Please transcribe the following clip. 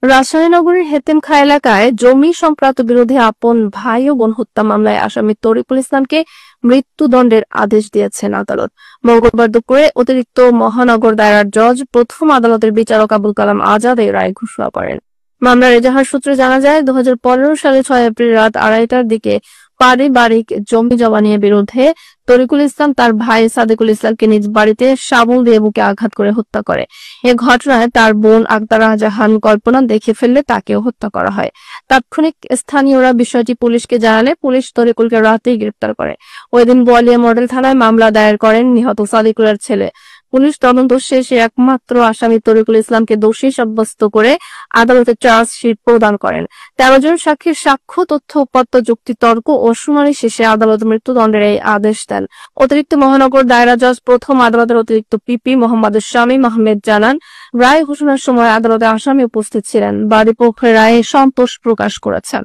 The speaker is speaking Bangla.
রাজশাহী নগরীর হেতেমখা এলাকায় জমি সংক্রান্ত বিরোধী আপন ভাই ও বোন হত্যা মামলায় আসামি তরিকুল ইসলামকে মৃত্যুদণ্ডের আদেশ দিয়েছেন আদালত। মঙ্গলবার দুপুরে অতিরিক্ত মহানগর দায়রার জজ প্রথম আদালতের বিচারক আবুল কালাম আজাদ এই রায় ঘোষণা করেন। মামলার এজাহার সূত্রে জানা যায়, 2015 সালে 6 এপ্রিল রাত 2:30টার দিকে পারিবারিক জমি জমা নিয়ে বিরোধে তরিকুল ইসলাম তার ভাই সাদেকুল ইসলামকে নিজ বাড়িতে শাবল দিয়ে বুকে আঘাত করে হত্যা করে। এ ঘটনায় তার বোন আক্তারা জাহান কল্পনা দেখে ফেললে তাকেও হত্যা করা হয়। তাৎক্ষণিক স্থানীয়রা বিষয়টি পুলিশকে জানালে পুলিশ তরিকুলকে রাতেই গ্রেপ্তার করে। ওই দিন বোয়ালিয়া মডেল থানায় মামলা দায়ের করেন নিহত সাদেকুলের ছেলে। পুলিশ তদন্ত শেষে একমাত্র আসামি তরিকুল ইসলামকে দোষী সাব্যস্ত করে আদালতে চার্জশিট প্রদান করেন। 13 জন সাক্ষীর সাক্ষ্য, তথ্য উপাত্ত, যুক্তি তর্ক ও শুনানি শেষে আদালত মৃত্যুদণ্ডের এই আদেশ দেন। অতিরিক্ত মহানগর দায়রা জজ প্রথম আদালতের অতিরিক্ত পিপি মোহাম্মদ শামীম আহমেদ জানান, রায় ঘোষণার সময় আদালতে আসামি উপস্থিত ছিলেন। বাদী পক্ষের রায়ে সন্তোষ প্রকাশ করেছেন।